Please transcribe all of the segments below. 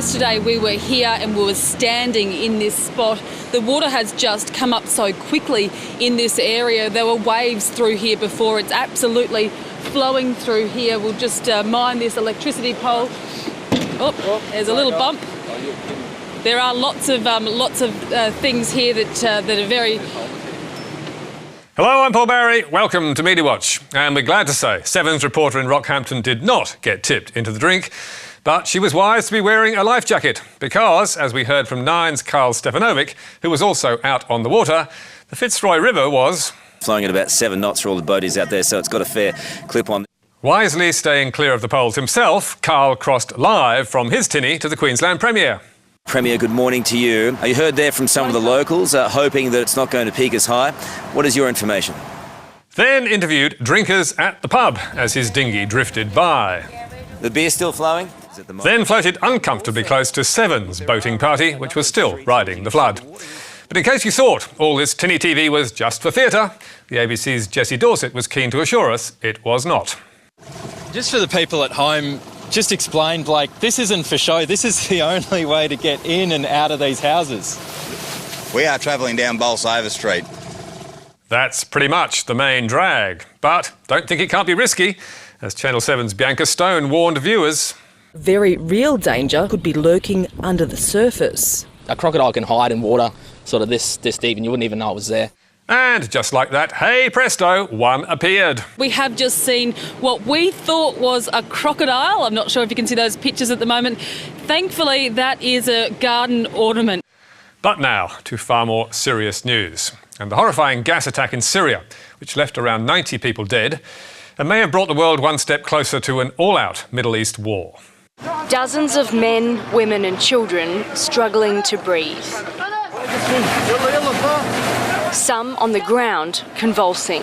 yesterday we were here and we were standing in this spot. The water has just come up so quickly in this area. There were waves through here before. It's absolutely flowing through here. We'll just mine this electricity pole. Oh, there's a little bump. There are lots of things here that are very... Hello, I'm Paul Barry. Welcome to Media Watch. And we're glad to say Seven's reporter in Rockhampton did not get tipped into the drink, but she was wise to be wearing a life jacket because, as we heard from Nine's Carl Stefanovic, who was also out on the water, the Fitzroy River was... flowing at about 7 knots for all the boaties out there, so it's got a fair clip on. Wisely staying clear of the poles himself, Carl crossed live from his tinny to the Queensland Premier. Premier, good morning to you. You heard there from some of the locals, hoping that it's not going to peak as high. What is your information? Then interviewed drinkers at the pub as his dinghy drifted by. The beer still flowing? Then floated uncomfortably close to Seven's boating party, which was still riding the flood. But in case you thought all this tinny TV was just for theatre, the ABC's Jessie Dorset was keen to assure us it was not. Just for the people at home, just explained, this isn't for show, this is the only way to get in and out of these houses. We are travelling down Bolsover Street. That's pretty much the main drag. But don't think it can't be risky, as Channel 7's Bianca Stone warned viewers. Very real danger could be lurking under the surface. A crocodile can hide in water sort of this deep and you wouldn't even know it was there. And just like that, hey presto, one appeared. We have just seen what we thought was a crocodile. I'm not sure if you can see those pictures at the moment. Thankfully, that is a garden ornament. But now to far more serious news. And the horrifying gas attack in Syria, which left around 90 people dead, and may have brought the world one step closer to an all-out Middle East war. Dozens of men, women and children struggling to breathe. Some on the ground, convulsing.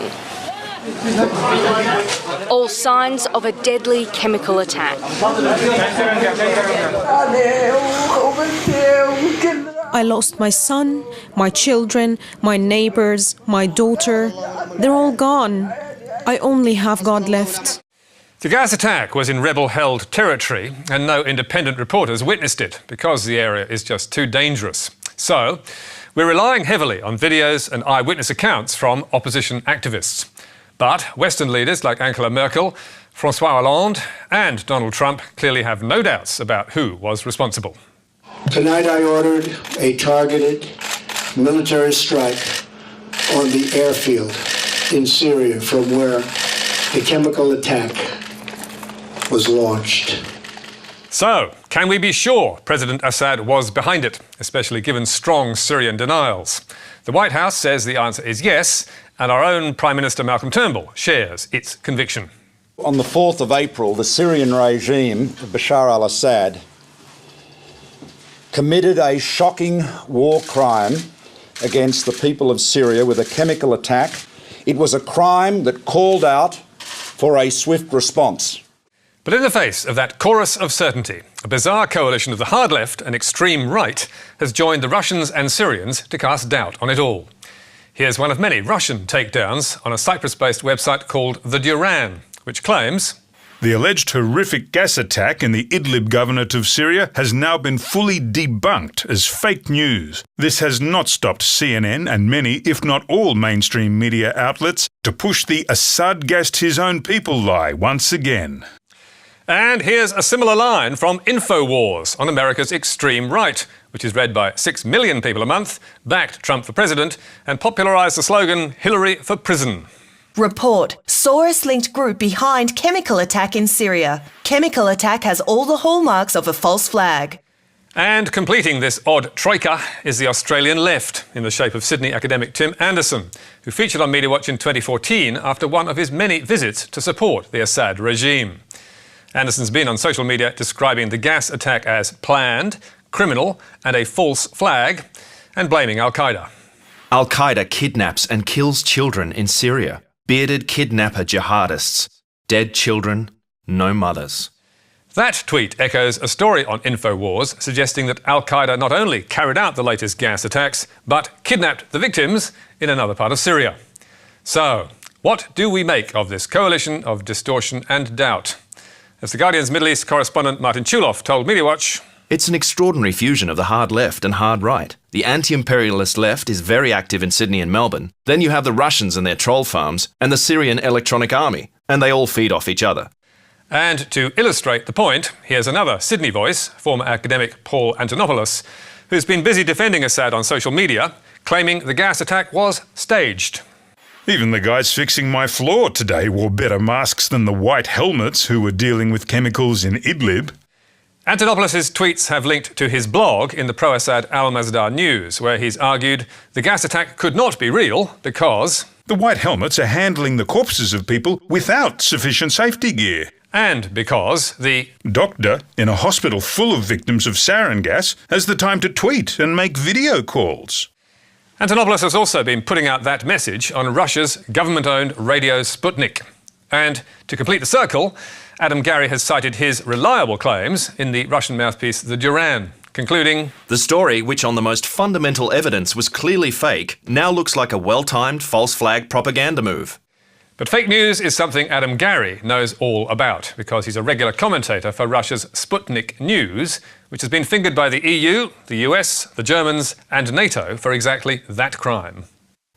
All signs of a deadly chemical attack. I lost my son, my children, my neighbours, my daughter. They're all gone. I only have God left. The gas attack was in rebel-held territory and no independent reporters witnessed it because the area is just too dangerous. So, we're relying heavily on videos and eyewitness accounts from opposition activists. But Western leaders like Angela Merkel, François Hollande and Donald Trump clearly have no doubts about who was responsible. Tonight I ordered a targeted military strike on the airfield in Syria from where the chemical attack was launched. So, can we be sure President Assad was behind it, especially given strong Syrian denials? The White House says the answer is yes, and our own Prime Minister Malcolm Turnbull shares its conviction. On the 4th of April, the Syrian regime of Bashar al-Assad committed a shocking war crime against the people of Syria with a chemical attack. It was a crime that called out for a swift response. But in the face of that chorus of certainty, a bizarre coalition of the hard left and extreme right has joined the Russians and Syrians to cast doubt on it all. Here's one of many Russian takedowns on a Cyprus-based website called The Duran, which claims... The alleged horrific gas attack in the Idlib governorate of Syria has now been fully debunked as fake news. This has not stopped CNN and many, if not all, mainstream media outlets to push the Assad gassed his own people lie once again. And here's a similar line from InfoWars on America's extreme right, which is read by 6 million people a month, backed Trump for president, and popularised the slogan, Hillary for prison. Report. Soros-linked group behind chemical attack in Syria. Chemical attack has all the hallmarks of a false flag. And completing this odd troika is the Australian left, in the shape of Sydney academic Tim Anderson, who featured on Media Watch in 2014 after one of his many visits to support the Assad regime. Anderson's been on social media describing the gas attack as planned, criminal and a false flag, and blaming Al-Qaeda. Al-Qaeda kidnaps and kills children in Syria. Bearded kidnapper jihadists. Dead children, no mothers. That tweet echoes a story on InfoWars suggesting that Al-Qaeda not only carried out the latest gas attacks, but kidnapped the victims in another part of Syria. So, what do we make of this coalition of distortion and doubt? As The Guardian's Middle East correspondent Martin Chuloff told Media Watch, It's an extraordinary fusion of the hard left and hard right. The anti-imperialist left is very active in Sydney and Melbourne. Then you have the Russians and their troll farms and the Syrian Electronic Army, and they all feed off each other. And to illustrate the point, here's another Sydney voice, former academic Paul Antonopoulos, who's been busy defending Assad on social media, claiming the gas attack was staged. Even the guys fixing my floor today wore better masks than the white helmets who were dealing with chemicals in Idlib. Antonopoulos' tweets have linked to his blog in the pro-Assad Al-Masdar News, where he's argued the gas attack could not be real because the white helmets are handling the corpses of people without sufficient safety gear. And because the doctor in a hospital full of victims of sarin gas has the time to tweet and make video calls. Antonopoulos has also been putting out that message on Russia's government-owned radio Sputnik. And to complete the circle, Adam Gary has cited his reliable claims in the Russian mouthpiece The Duran, concluding, "The story, which on the most fundamental evidence was clearly fake, now looks like a well-timed false flag propaganda move." But fake news is something Adam Gary knows all about, because he's a regular commentator for Russia's Sputnik News, which has been fingered by the EU, the US, the Germans and NATO for exactly that crime.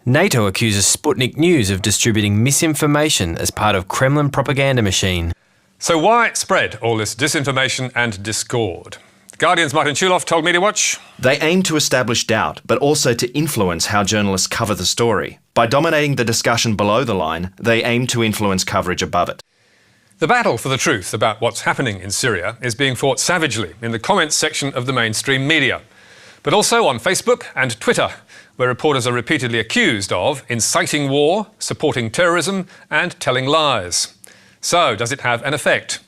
NATO accuses Sputnik News of distributing misinformation as part of Kremlin propaganda machine. So why spread all this disinformation and discord? The Guardian's Martin Chulov told Media Watch, "They aim to establish doubt, but also to influence how journalists cover the story. By dominating the discussion below the line, they aim to influence coverage above it." The battle for the truth about what's happening in Syria is being fought savagely in the comments section of the mainstream media, but also on Facebook and Twitter, where reporters are repeatedly accused of inciting war, supporting terrorism and telling lies. So, does it have an effect?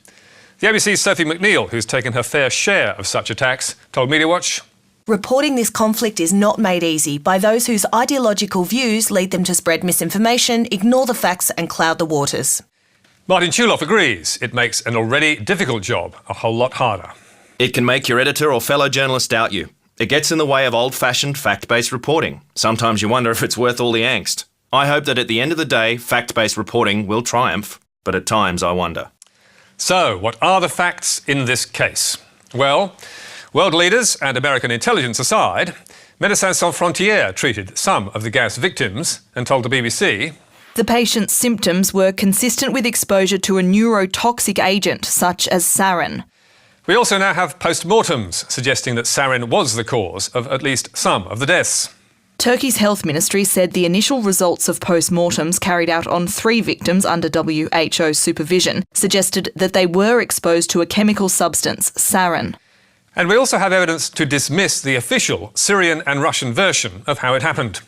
The ABC's Sophie McNeil, who's taken her fair share of such attacks, told Media Watch, "Reporting this conflict is not made easy by those whose ideological views lead them to spread misinformation, ignore the facts and cloud the waters." Martin Chulov agrees it makes an already difficult job a whole lot harder. "It can make your editor or fellow journalist doubt you. It gets in the way of old-fashioned fact-based reporting. Sometimes you wonder if it's worth all the angst. I hope that at the end of the day, fact-based reporting will triumph, but at times I wonder." So, what are the facts in this case? Well, world leaders and American intelligence aside, Médecins Sans Frontières treated some of the gas victims and told the BBC, "The patient's symptoms were consistent with exposure to a neurotoxic agent such as sarin." We also now have post-mortems suggesting that sarin was the cause of at least some of the deaths. Turkey's health ministry said the initial results of post-mortems carried out on 3 victims under WHO supervision suggested that they were exposed to a chemical substance, sarin. And we also have evidence to dismiss the official Syrian and Russian version of how it happened.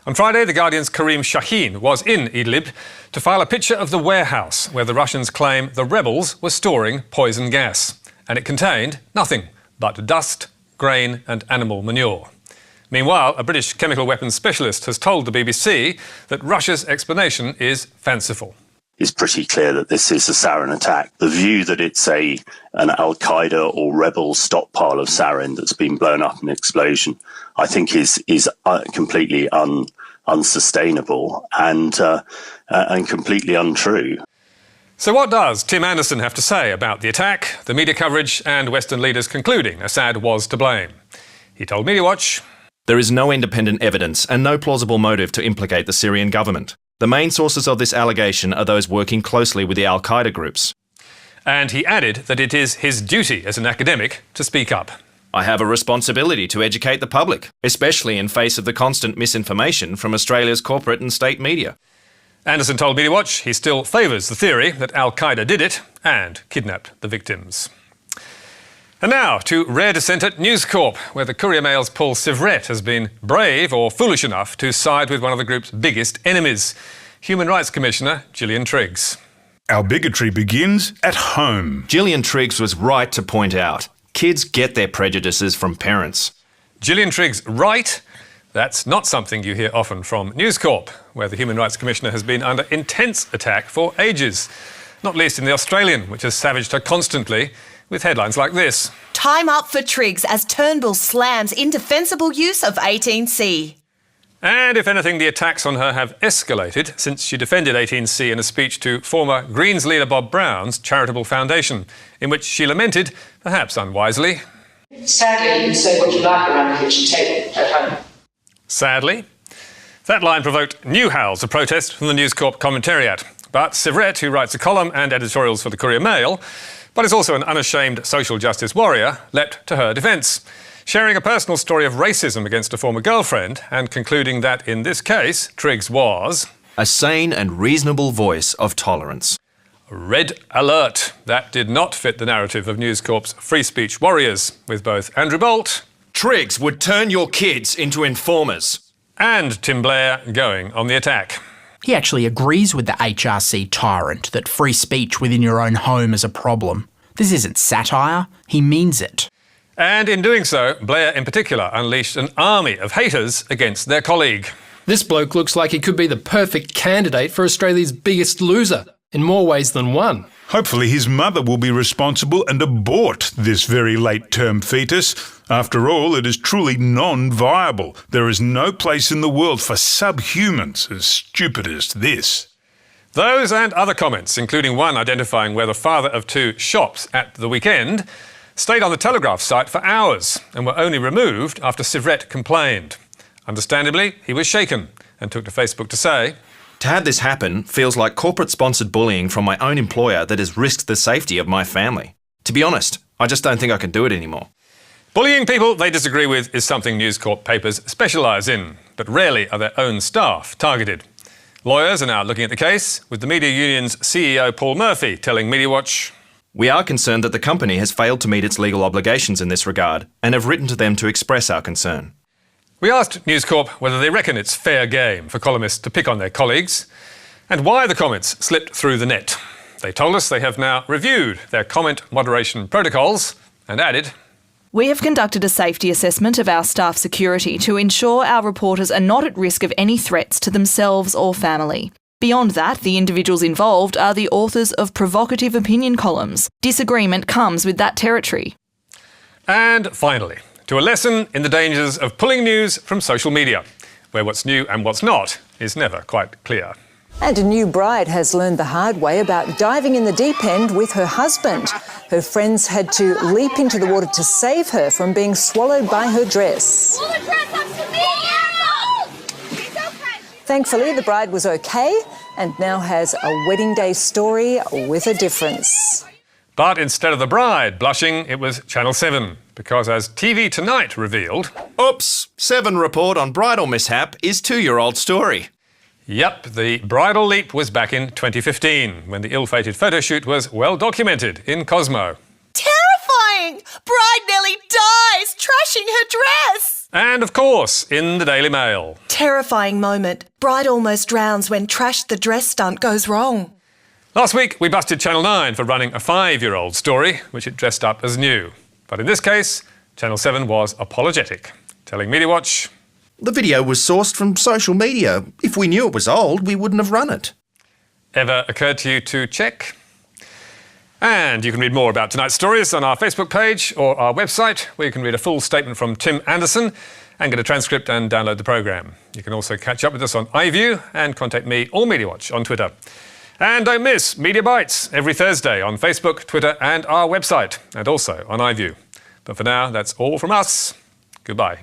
On Friday, The Guardian's Karim Shaheen was in Idlib to file a picture of the warehouse where the Russians claim the rebels were storing poison gas. And it contained nothing but dust, grain and animal manure. Meanwhile, a British chemical weapons specialist has told the BBC that Russia's explanation is fanciful. It's pretty clear that this is a sarin attack. The view that it's an Al-Qaeda or rebel stockpile of sarin that's been blown up in an explosion, I think is completely unsustainable and completely untrue. So what does Tim Anderson have to say about the attack, the media coverage and Western leaders concluding Assad was to blame? He told Media Watch, "There is no independent evidence and no plausible motive to implicate the Syrian government. The main sources of this allegation are those working closely with the Al-Qaeda groups." And he added that it is his duty as an academic to speak up. "I have a responsibility to educate the public, especially in face of the constant misinformation from Australia's corporate and state media." Anderson told Media Watch he still favours the theory that Al-Qaeda did it and kidnapped the victims. And now to rare dissent at News Corp, where the Courier Mail's Paul Sivret has been brave or foolish enough to side with one of the group's biggest enemies, Human Rights Commissioner Gillian Triggs. "Our bigotry begins at home." Gillian Triggs was right to point out, kids get their prejudices from parents. Gillian Triggs right? That's not something you hear often from News Corp, where the Human Rights Commissioner has been under intense attack for ages, not least in The Australian, which has savaged her constantly with headlines like this. "Time up for Triggs as Turnbull slams indefensible use of 18C." And if anything, the attacks on her have escalated since she defended 18C in a speech to former Greens leader Bob Brown's charitable foundation, in which she lamented, perhaps unwisely, Sadly, you can say what you like around the kitchen table at home. Sadly, that line provoked new howls of protest from the News Corp commentariat. But Syria, who writes a column and editorials for the Courier Mail, but is also an unashamed social justice warrior, leapt to her defence, sharing a personal story of racism against a former girlfriend and concluding that, in this case, Triggs was a sane and reasonable voice of tolerance. Red alert. That did not fit the narrative of News Corp's free speech warriors, with both Andrew Bolt, Triggs would turn your kids into informers, and Tim Blair going on the attack. He actually agrees with the HRC tyrant that free speech within your own home is a problem. This isn't satire, he means it. And in doing so, Blair in particular unleashed an army of haters against their colleague. This bloke looks like he could be the perfect candidate for Australia's biggest loser, in more ways than one. Hopefully his mother will be responsible and abort this very late-term fetus. After all, it is truly non-viable. There is no place in the world for subhumans as stupid as this. Those and other comments, including one identifying where the father of two shops at the weekend, stayed on the Telegraph site for hours and were only removed after Syria complained. Understandably, he was shaken and took to Facebook to say, "To have this happen feels like corporate-sponsored bullying from my own employer that has risked the safety of my family. To be honest, I just don't think I can do it anymore." Bullying people they disagree with is something News Corp papers specialise in, but rarely are their own staff targeted. Lawyers are now looking at the case, with the Media Union's CEO Paul Murphy telling MediaWatch, "We are concerned that the company has failed to meet its legal obligations in this regard and have written to them to express our concern." We asked News Corp whether they reckon it's fair game for columnists to pick on their colleagues and why the comments slipped through the net. They told us they have now reviewed their comment moderation protocols and added, "We have conducted a safety assessment of our staff security to ensure our reporters are not at risk of any threats to themselves or family. Beyond that, the individuals involved are the authors of provocative opinion columns. Disagreement comes with that territory." And finally, to a lesson in the dangers of pulling news from social media, where what's new and what's not is never quite clear. And a new bride has learned the hard way about diving in the deep end with her husband. Her friends had to leap into the water to save her from being swallowed by her dress. Pull the dress up to me! It's okay. Thankfully, the bride was okay and now has a wedding day story with a difference. But instead of the bride blushing, it was Channel 7, because as TV Tonight revealed... Oops, 7 report on bridal mishap is 2-year-old story. Yep, the bridal leap was back in 2015, when the ill-fated photo shoot was well documented in Cosmo. Terrifying! Bride nearly dies, trashing her dress! And of course, in the Daily Mail. Terrifying moment. Bride almost drowns when trash the dress stunt goes wrong. Last week, we busted Channel 9 for running a 5-year-old story, which it dressed up as new. But in this case, Channel 7 was apologetic, telling MediaWatch, "The video was sourced from social media. If we knew it was old, we wouldn't have run it." Ever occurred to you to check? And you can read more about tonight's stories on our Facebook page or our website, where you can read a full statement from Tim Anderson and get a transcript and download the programme. You can also catch up with us on iView and contact me or MediaWatch on Twitter. And don't miss Media Bites every Thursday on Facebook, Twitter and our website, and also on iView. But for now, that's all from us. Goodbye.